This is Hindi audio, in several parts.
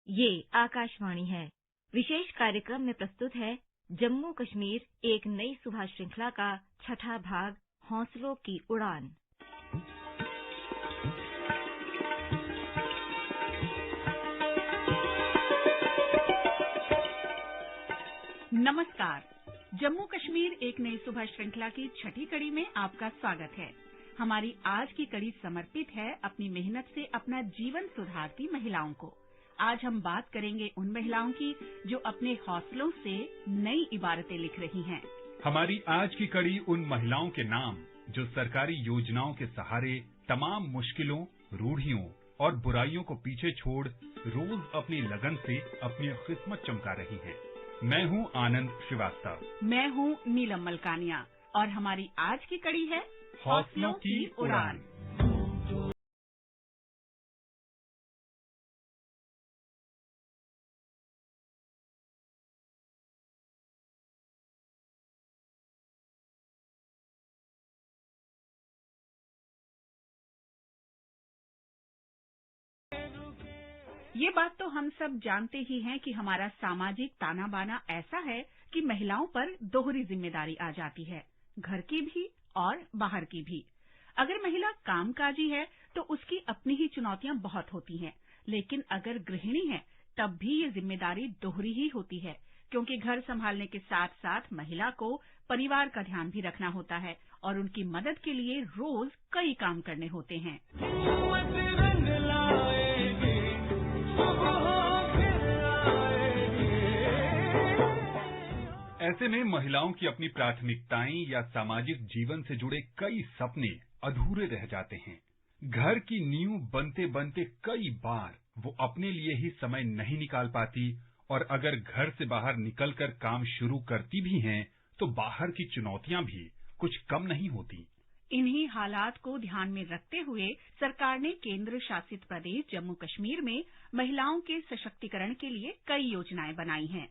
ये आकाशवाणी है। विशेष कार्यक्रम में प्रस्तुत है जम्मू कश्मीर एक नई सुबह श्रृंखला का छठा भाग, हौसलों की उड़ान। नमस्कार। जम्मू कश्मीर एक नई सुबह श्रृंखला की छठी कड़ी में आपका स्वागत है। हमारी आज की कड़ी समर्पित है अपनी मेहनत से अपना जीवन सुधारती महिलाओं को। आज हम बात करेंगे उन महिलाओं की जो अपने हौसलों से नई इबारतें लिख रही हैं। हमारी आज की कड़ी उन महिलाओं के नाम जो सरकारी योजनाओं के सहारे तमाम मुश्किलों, रूढ़ियों और बुराइयों को पीछे छोड़ रोज अपनी लगन से अपनी किस्मत चमका रही हैं। मैं हूं आनंद श्रीवास्तव। मैं हूं नीलम मलकानिया और हमारी आज की कड़ी है हौसलों की उड़ान। ये बात तो हम सब जानते ही हैं कि हमारा सामाजिक ताना बाना ऐसा है कि महिलाओं पर दोहरी जिम्मेदारी आ जाती है, घर की भी और बाहर की भी। अगर महिला कामकाजी है तो उसकी अपनी ही चुनौतियां बहुत होती हैं, लेकिन अगर गृहिणी है तब भी ये जिम्मेदारी दोहरी ही होती है, क्योंकि घर संभालने के साथ साथ महिला को परिवार का ध्यान भी रखना होता है और उनकी मदद के लिए रोज कई काम करने होते हैं। ऐसे में महिलाओं की अपनी प्राथमिकताएं या सामाजिक जीवन से जुड़े कई सपने अधूरे रह जाते हैं। घर की नींव बनते बनते कई बार वो अपने लिए ही समय नहीं निकाल पाती और अगर घर से बाहर निकलकर काम शुरू करती भी हैं, तो बाहर की चुनौतियां भी कुछ कम नहीं होती। इन्हीं हालात को ध्यान में रखते हुए सरकार ने केंद्र शासित प्रदेश जम्मू कश्मीर में महिलाओं के सशक्तिकरण के लिए कई योजनाएं बनाई हैं।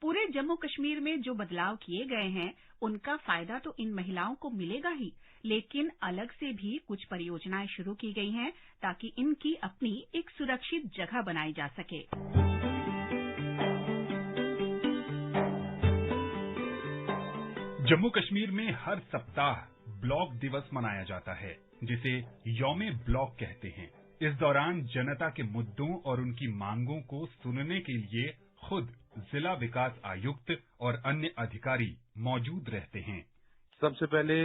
पूरे जम्मू कश्मीर में जो बदलाव किए गए हैं, उनका फायदा तो इन महिलाओं को मिलेगा ही, लेकिन अलग से भी कुछ परियोजनाएं शुरू की गई हैं ताकि इनकी अपनी एक सुरक्षित जगह बनाई जा सके। जम्मू कश्मीर में हर सप्ताह ब्लॉक दिवस मनाया जाता है, जिसे यौमे ब्लॉक कहते हैं। इस दौरान जनता के मुद्दों और उनकी मांगों को सुनने के लिए खुद जिला विकास आयुक्त और अन्य अधिकारी मौजूद रहते हैं। सबसे पहले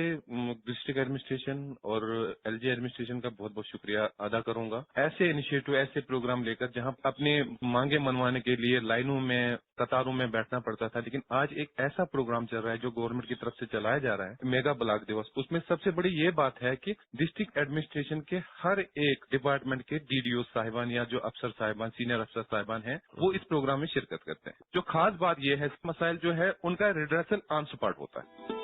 डिस्ट्रिक्ट एडमिनिस्ट्रेशन और एलजी एडमिनिस्ट्रेशन का बहुत बहुत शुक्रिया अदा करूंगा। ऐसे इनिशिएटिव, ऐसे प्रोग्राम लेकर जहां अपने मांगे मनवाने के लिए लाइनों में, कतारों में बैठना पड़ता था, लेकिन आज एक ऐसा प्रोग्राम चल रहा है जो गवर्नमेंट की तरफ से चलाया जा रहा है, मेगा ब्लॉक दिवस। उसमें सबसे बड़ी ये बात है कि डिस्ट्रिक्ट एडमिनिस्ट्रेशन के हर एक डिपार्टमेंट के डीडीओ साहिबान या जो अफसर साहिबान, सीनियर अफसर साहिबान हैं, वो इस प्रोग्राम में शिरकत करते हैं। जो खास बात यह है, मसाइल जो है उनका रिड्रेसल ऑन स्पॉट होता है।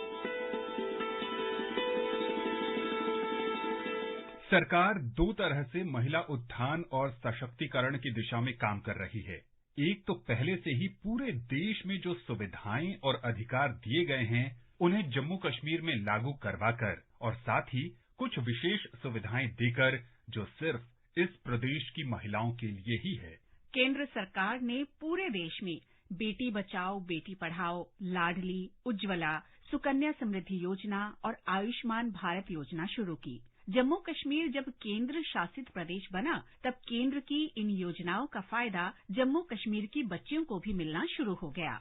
सरकार दो तरह से महिला उत्थान और सशक्तिकरण की दिशा में काम कर रही है। एक तो पहले से ही पूरे देश में जो सुविधाएं और अधिकार दिए गए हैं, उन्हें जम्मू कश्मीर में लागू करवाकर और साथ ही कुछ विशेष सुविधाएं देकर, जो सिर्फ इस प्रदेश की महिलाओं के लिए ही है। केंद्र सरकार ने पूरे देश में बेटी बचाओ, बेटी पढ़ाओ, लाडली, उज्ज्वला, सुकन्या समृद्धि योजना और आयुष्मान भारत योजना शुरू की। जम्मू कश्मीर जब केंद्र शासित प्रदेश बना, तब केंद्र की इन योजनाओं का फायदा जम्मू कश्मीर की बच्चियों को भी मिलना शुरू हो गया।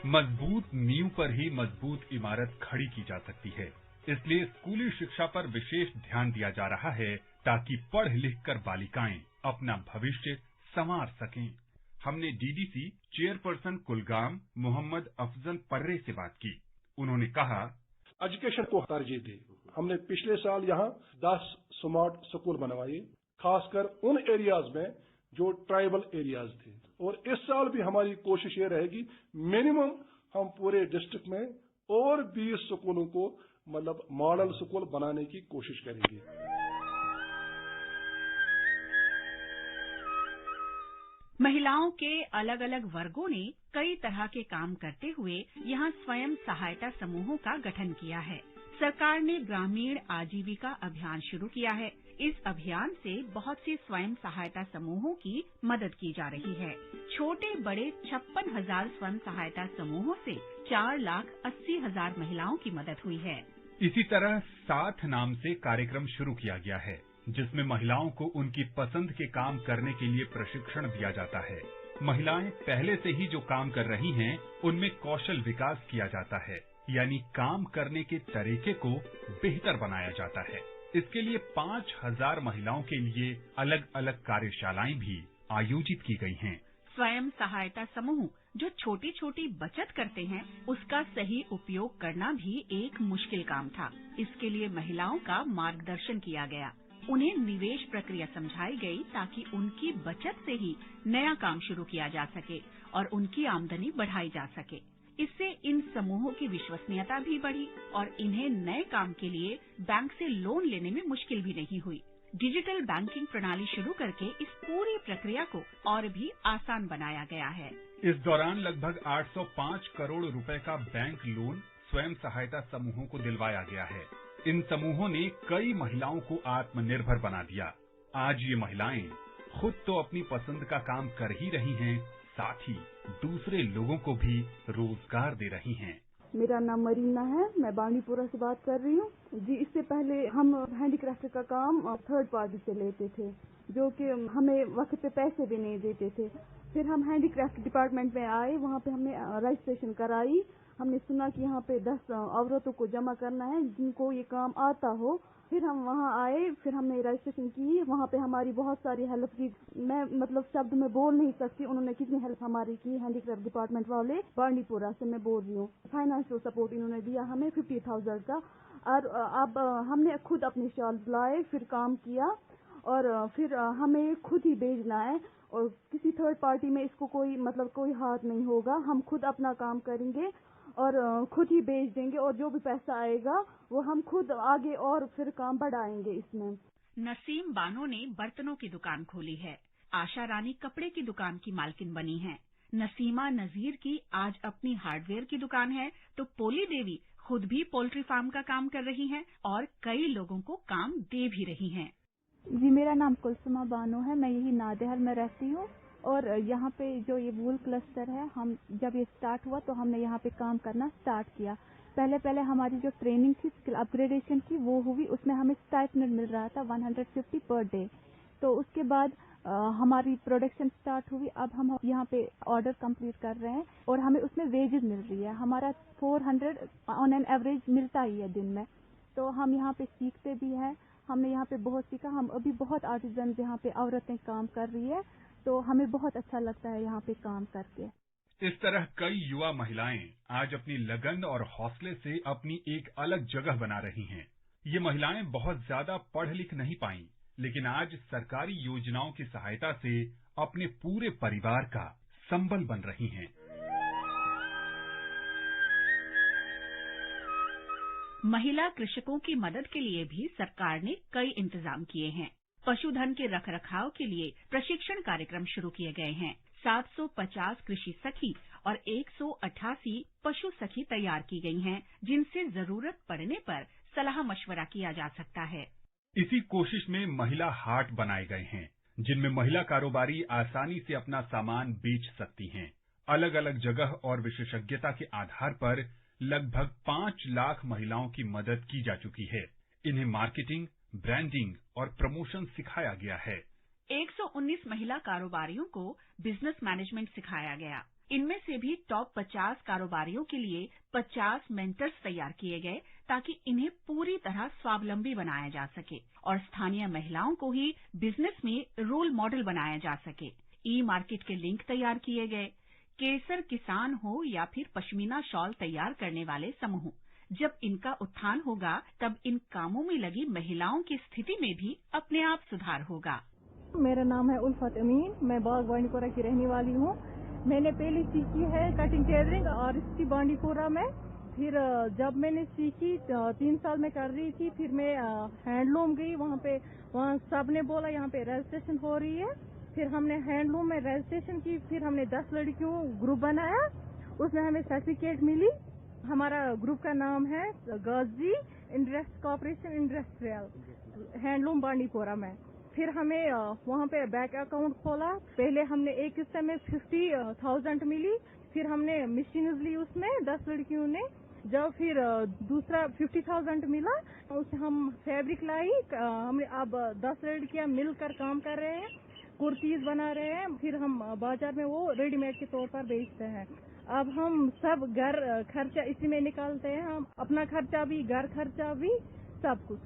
मजबूत नींव पर ही मजबूत इमारत खड़ी की जा सकती है। इसलिए स्कूली शिक्षा पर विशेष ध्यान दिया जा रहा है, ताकि पढ़ लिख कर बालिकाएं अपना भविष्य संवार सकें। हमने डीडीसी चेयरपर्सन कुलगाम मोहम्मद अफजल पर्रे से बात की। उन्होंने कहा, एजुकेशन को तरजीह दी। हमने पिछले साल यहाँ 10 स्मार्ट स्कूल बनवाए, खासकर उन एरियाज में जो ट्राइबल एरियाज थे, और इस साल भी हमारी कोशिश ये रहेगी मिनिमम हम पूरे डिस्ट्रिक्ट में और 20 स्कूलों को मतलब मॉडल स्कूल बनाने की कोशिश करेंगे। महिलाओं के अलग अलग वर्गों ने कई तरह के काम करते हुए यहाँ स्वयं सहायता समूहों का गठन किया है। सरकार ने ग्रामीण आजीविका अभियान शुरू किया है। इस अभियान से बहुत सी स्वयं सहायता समूहों की मदद की जा रही है। छोटे बड़े 56,000 स्वयं सहायता समूहों से 4,80,000 महिलाओं की मदद हुई है। इसी तरह साथ नाम से कार्यक्रम शुरू किया गया है, जिसमें महिलाओं को उनकी पसंद के काम करने के लिए प्रशिक्षण दिया जाता है। महिलाएं पहले से ही जो काम कर रही हैं, उनमें कौशल विकास किया जाता है, यानी काम करने के तरीके को बेहतर बनाया जाता है। इसके लिए 5,000 महिलाओं के लिए अलग अलग कार्यशालाएं भी आयोजित की गई हैं। स्वयं सहायता समूह जो छोटी छोटी बचत करते हैं, उसका सही उपयोग करना भी एक मुश्किल काम था। इसके लिए महिलाओं का मार्गदर्शन किया गया, उन्हें निवेश प्रक्रिया समझाई गई ताकि उनकी बचत से ही नया काम शुरू किया जा सके और उनकी आमदनी बढ़ाई जा सके। इससे इन समूहों की विश्वसनीयता भी बढ़ी और इन्हें नए काम के लिए बैंक से लोन लेने में मुश्किल भी नहीं हुई। डिजिटल बैंकिंग प्रणाली शुरू करके इस पूरी प्रक्रिया को और भी आसान बनाया गया है। इस दौरान लगभग 805 करोड़ रुपए का बैंक लोन स्वयं सहायता समूहों को दिलवाया गया है। इन समूहों ने कई महिलाओं को आत्मनिर्भर बना दिया। आज ये महिलाएं खुद तो अपनी पसंद का काम कर ही रही हैं, साथ ही दूसरे लोगों को भी रोजगार दे रही हैं। मेरा नाम मरीना है, मैं बांडीपुरा से बात कर रही हूँ जी। इससे पहले हम हैंडीक्राफ्ट का काम थर्ड पार्टी से लेते थे, जो कि हमें वक्त पे पैसे भी नहीं देते थे। फिर हम हैंडीक्राफ्ट डिपार्टमेंट में आए, वहाँ पे हमने रजिस्ट्रेशन कराई। हमने सुना कि यहाँ पे 10 औरतों को जमा करना है जिनको ये काम आता हो। फिर हम वहाँ आए, फिर हमने रजिस्ट्रेशन की। वहाँ पे हमारी बहुत सारी हेल्प की, मैं मतलब शब्द में बोल नहीं सकती उन्होंने कितनी हेल्प हमारी की। हैंडीक्राफ्ट डिपार्टमेंट वाले, बांडीपुरा से मैं बोल रही हूँ। फाइनेंशियल सपोर्ट इन्होंने दिया हमें 50,000 का। और अब हमने खुद अपने शॉल लाए, फिर काम किया और फिर हमें खुद ही बेचना है और किसी थर्ड पार्टी में इसको कोई हाथ नहीं होगा। हम खुद अपना काम करेंगे और खुद ही बेच देंगे और जो भी पैसा आएगा वो हम खुद आगे और फिर काम बढ़ाएंगे इसमें। नसीम बानो ने बर्तनों की दुकान खोली है। आशा रानी कपड़े की दुकान की मालकिन बनी है। नसीमा नजीर की आज अपनी हार्डवेयर की दुकान है, तो पोली देवी खुद भी पोल्ट्री फार्म का काम कर रही हैं और कई लोगों को काम दे भी रही हैं। जी, मेरा नाम कुलसुमा बानो है, मैं यही नादेहल में रहती हूँ और यहाँ पे जो ये वूल क्लस्टर है, हम जब ये स्टार्ट हुआ तो हमने यहाँ पे काम करना स्टार्ट किया। पहले हमारी जो ट्रेनिंग थी, स्किल अपग्रेडेशन की, वो हुई। उसमें हमें स्टाइपेंड मिल रहा था 150 पर डे। तो उसके बाद हमारी प्रोडक्शन स्टार्ट हुई। अब हम यहाँ पे ऑर्डर कंप्लीट कर रहे हैं और हमें उसमें वेजेस मिल रही है। हमारा 400 ऑन एन एवरेज मिलता ही है दिन में। तो हम यहाँ पे सीखते भी हैं, हमने यहाँ पे बहुत सीखा। हम अभी बहुत आर्टिजन यहाँ पे औरतें काम कर रही है, तो हमें बहुत अच्छा लगता है यहाँ पे काम करके। इस तरह कई युवा महिलाएं आज अपनी लगन और हौसले से अपनी एक अलग जगह बना रही हैं। ये महिलाएं बहुत ज्यादा पढ़ लिख नहीं पाईं, लेकिन आज सरकारी योजनाओं की सहायता से अपने पूरे परिवार का संबल बन रही हैं। महिला कृषकों की मदद के लिए भी सरकार ने कई इंतजाम किए हैं। पशुधन के रखरखाव के लिए प्रशिक्षण कार्यक्रम शुरू किए गए हैं। 750 कृषि सखी और 188 पशु सखी तैयार की गई हैं, जिनसे जरूरत पड़ने पर सलाह मशवरा किया जा सकता है। इसी कोशिश में महिला हाट बनाए गए हैं, जिनमें महिला कारोबारी आसानी से अपना सामान बेच सकती हैं। अलग अलग जगह और विशेषज्ञता के आधार पर लगभग 5 लाख महिलाओं की मदद की जा चुकी है। इन्हें मार्केटिंग, ब्रांडिंग और प्रमोशन सिखाया गया है। 119 महिला कारोबारियों को बिजनेस मैनेजमेंट सिखाया गया। इनमें से भी टॉप 50 कारोबारियों के लिए 50 मेंटर्स तैयार किए गए, ताकि इन्हें पूरी तरह स्वावलंबी बनाया जा सके और स्थानीय महिलाओं को ही बिजनेस में रोल मॉडल बनाया जा सके। ई मार्केट के लिंक तैयार किए गए। केसर किसान हो या फिर पश्मीना शॉल तैयार करने वाले समूह, जब इनका उत्थान होगा तब इन कामों में लगी महिलाओं की स्थिति में भी अपने आप सुधार होगा। मेरा नाम है उल्फत अमीन, मैं बाग बांडीपुरा की रहने वाली हूँ। मैंने पहले सीखी है कटिंग टेलरिंग और इसकी बांडीपुरा में। फिर जब मैंने सीखी 3 साल में कर रही थी, फिर मैं हैंडलूम गई। वहाँ सब ने बोला यहाँ पे रजिस्ट्रेशन हो रही है। फिर हमने हैंडलूम में रजिस्ट्रेशन की। फिर हमने 10 लड़कियों ग्रुप बनाया, उसमें हमें सर्टिफिकेट मिली। हमारा ग्रुप का नाम है Ghazi industry corporation industrial. Handloom Bandipora में। फिर हमें वहाँ पे बैंक अकाउंट खोला। पहले हमने एक हिस्से में 50,000 मिली, फिर हमने मशीन ली उसमें 10 लड़कियों ने। जब फिर दूसरा 50,000 मिला, उससे हम फैब्रिक लाई। हमने अब 10 लड़कियां मिलकर काम कर रहे हैं, कुर्तीज बना रहे हैं। फिर हम बाजार में वो रेडीमेड के तौर पर बेचते हैं। अब हम सब घर खर्चा इसी में निकालते हैं, हम अपना खर्चा भी, घर खर्चा भी, सब कुछ।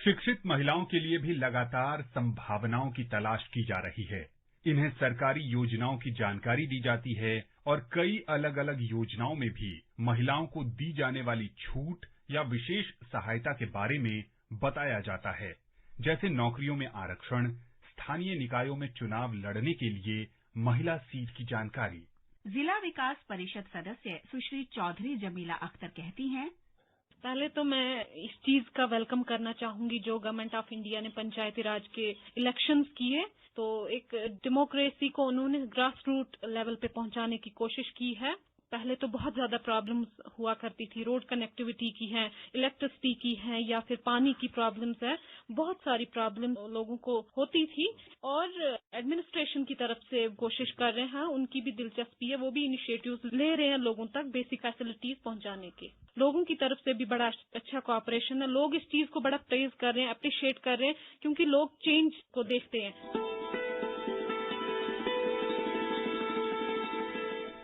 शिक्षित महिलाओं के लिए भी लगातार संभावनाओं की तलाश की जा रही है। इन्हें सरकारी योजनाओं की जानकारी दी जाती है और कई अलग अलग योजनाओं में भी महिलाओं को दी जाने वाली छूट या विशेष सहायता के बारे में बताया जाता है, जैसे नौकरियों में आरक्षण, स्थानीय निकायों में चुनाव लड़ने के लिए महिला सीट की जानकारी। जिला विकास परिषद सदस्य सुश्री चौधरी जमीला अख्तर कहती हैं, पहले तो मैं इस चीज का वेलकम करना चाहूंगी जो गवर्नमेंट ऑफ इंडिया ने पंचायती राज के इलेक्शंस किए, तो एक डेमोक्रेसी को उन्होंने ग्रास रूट लेवल पे पहुंचाने की कोशिश की है। पहले तो बहुत ज्यादा प्रॉब्लम्स हुआ करती थी, रोड कनेक्टिविटी की है, इलेक्ट्रिसिटी की है, या फिर पानी की प्रॉब्लम्स है। बहुत सारी प्रॉब्लम लोगों को होती थी और एडमिनिस्ट्रेशन की तरफ से कोशिश कर रहे हैं, उनकी भी दिलचस्पी है, वो भी इनिशिएटिव्स ले रहे हैं लोगों तक बेसिक फैसिलिटीज पहुंचाने के। लोगों की तरफ से भी बड़ा अच्छा कोऑपरेशन है, लोग इस चीज को बड़ा प्रेज कर रहे हैं, अप्रिशिएट कर रहे हैं, क्योंकि लोग चेंज को देखते हैं।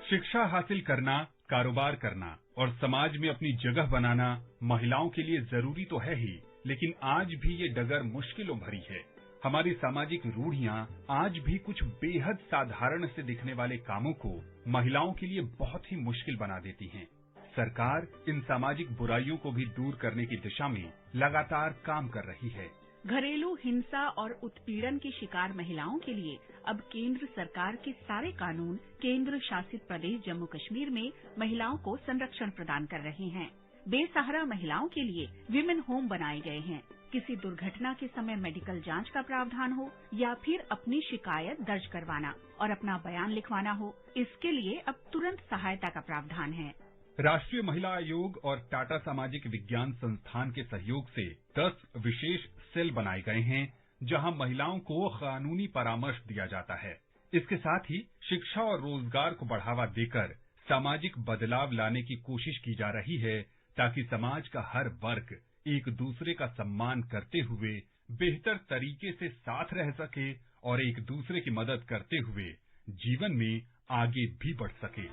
शिक्षा हासिल करना, कारोबार करना और समाज में अपनी जगह बनाना महिलाओं के लिए जरूरी तो है ही, लेकिन आज भी ये डगर मुश्किलों भरी है। हमारी सामाजिक रूढ़ियां आज भी कुछ बेहद साधारण से दिखने वाले कामों को महिलाओं के लिए बहुत ही मुश्किल बना देती हैं। सरकार इन सामाजिक बुराइयों को भी दूर करने की दिशा में लगातार काम कर रही है। घरेलू हिंसा और उत्पीड़न की शिकार महिलाओं के लिए अब केंद्र सरकार के सारे कानून केंद्र शासित प्रदेश जम्मू कश्मीर में महिलाओं को संरक्षण प्रदान कर रहे हैं। बेसहारा महिलाओं के लिए विमेन होम बनाए गए हैं। किसी दुर्घटना के समय मेडिकल जांच का प्रावधान हो या फिर अपनी शिकायत दर्ज करवाना और अपना बयान लिखवाना हो, इसके लिए अब तुरंत सहायता का प्रावधान है। राष्ट्रीय महिला आयोग और टाटा सामाजिक विज्ञान संस्थान के सहयोग से 10 विशेष सेल बनाए गए हैं, जहां महिलाओं को कानूनी परामर्श दिया जाता है। इसके साथ ही शिक्षा और रोजगार को बढ़ावा देकर सामाजिक बदलाव लाने की कोशिश की जा रही है, ताकि समाज का हर वर्ग एक दूसरे का सम्मान करते हुए बेहतर तरीके से साथ रह सके और एक दूसरे की मदद करते हुए जीवन में आगे भी बढ़ सके।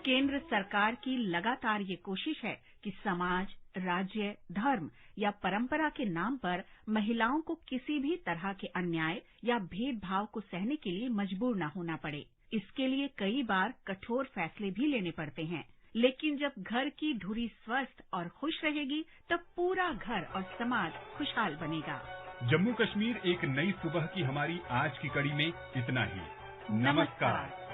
केंद्र सरकार की लगातार ये कोशिश है कि समाज, राज्य, धर्म या परंपरा के नाम पर महिलाओं को किसी भी तरह के अन्याय या भेदभाव को सहने के लिए मजबूर न होना पड़े। इसके लिए कई बार कठोर फैसले भी लेने पड़ते हैं, लेकिन जब घर की धुरी स्वस्थ और खुश रहेगी, तब पूरा घर और समाज खुशहाल बनेगा। जम्मू कश्मीर एक नई सुबह की हमारी आज की कड़ी में इतना ही। नमस्कार।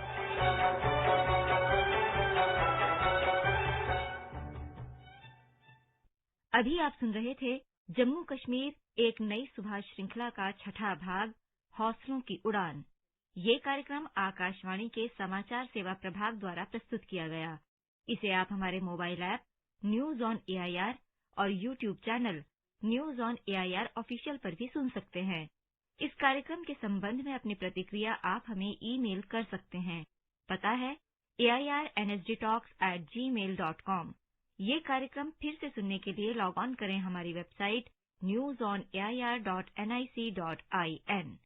अभी आप सुन रहे थे जम्मू कश्मीर एक नई सुबह श्रृंखला का छठा भाग, हौसलों की उड़ान। ये कार्यक्रम आकाशवाणी के समाचार सेवा प्रभाग द्वारा प्रस्तुत किया गया। इसे आप हमारे mobile app news on AIR और YouTube channel news on AIR official पर भी सुन सकते हैं। इस कार्यक्रम के संबंध में अपनी प्रतिक्रिया आप हमें ईमेल कर सकते हैं। पता है airnsdtalks@gmail.com। ये कार्यक्रम फिर से सुनने के लिए लॉग ऑन करें हमारी वेबसाइट newsonair.nic.in।